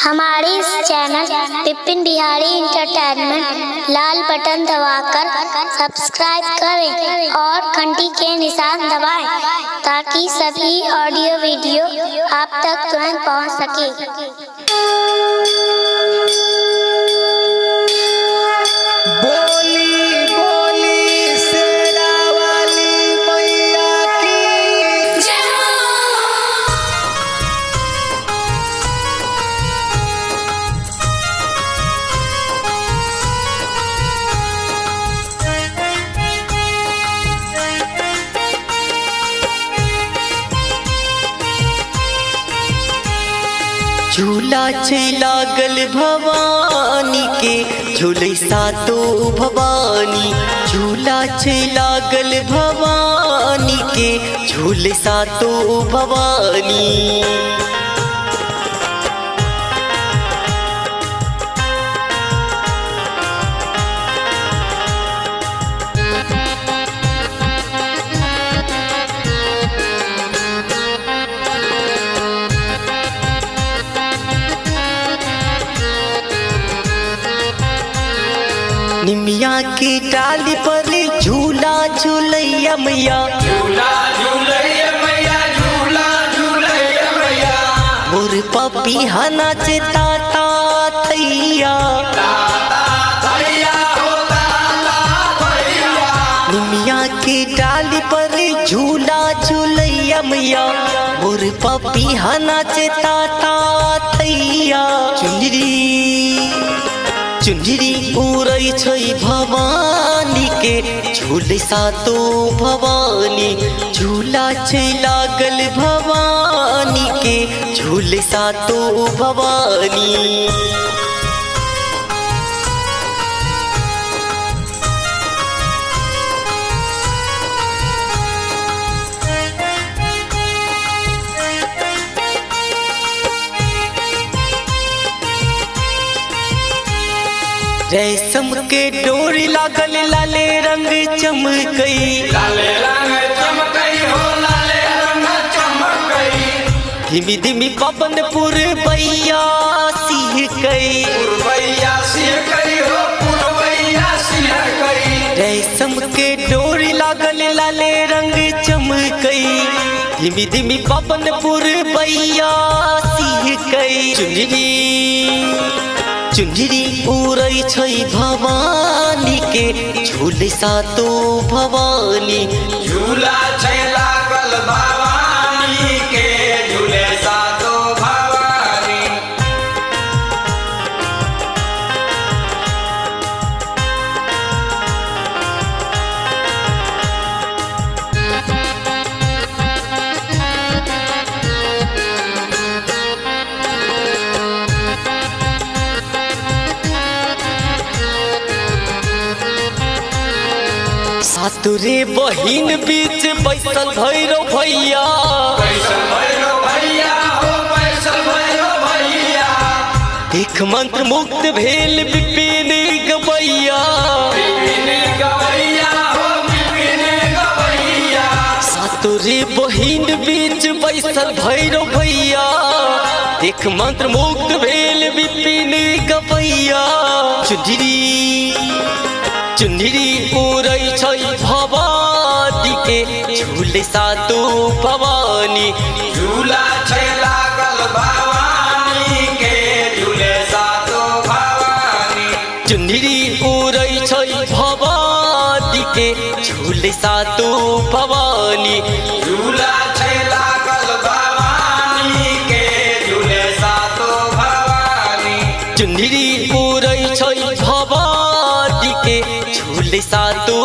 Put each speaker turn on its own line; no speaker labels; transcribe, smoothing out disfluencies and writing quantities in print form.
हमारे इस channel Vipin Bihari entertainment लाल button दबाकर subscribe करें और घंटी के निशान दबाएं ताकि सभी ऑडियो वीडियो आप तक तुरंत पहुंच सके।
झूला छे लागल भवानी के झूले सातो भवानी। झूला छे लागल भवानी के झूले सातो भवानी। निमिया की डाली पर झूला झूलैया मैया,
झूला झूलैया मैया, झूला झूलैया मैया।
मोर पपी हना चे ताता थैया,
ताता थैया हो ताता थैया।
निमिया की डाली पर झूला झूलैया मैया, मोर पपी हना चे ताता थैया। चुंदरी उड़ै छै भवानी के झूले सातो भवानी। झूला छै लागल भवानी के झूले सातो भवानी। रेशम के डोरी लागल लाले रंग चमकई,
लाले रंग चमकई हो लाले रंग चमकई।
धीमी धीमी पवन पुरबैया सिहकई,
पुरबैया सिहकई हो पुरबैया सिहकई।
रेशम के डोरी लागल लाले रंग चमकई, धीमी धीमी पवन पुरबैया सिहकई। चुंदरी उड़ै छै भवानी के झूले सातो भवानी।
झूला छै लागल भवानी के झूले सातो भवानी।
सातुरे बहिन बीच बैसल भैरव भैया,
बैसल भैरव भैया हो बैसल भैरव भैया।
एक मंत्र मुक्त भेल विपिन गवैया,
विपिन गवैया हो विपिन गवैया।
सातुरे बहिन बीच बैसल भैरव भैया, एक मंत्र मुक्त भेल विपिन गवैया। चुंदरी उड़ै छै भवानी के झूले सातो भवानी।
झूला छै लागल भवानी के झूले सातो भवानी।
चुंदरी उड़ै छै भवानी के झूले सातो भवानी।
झूला छै लागल भवानी के झूले सातो भवानी।
चुंदरी उड़ै छै भवानी के झूले सातो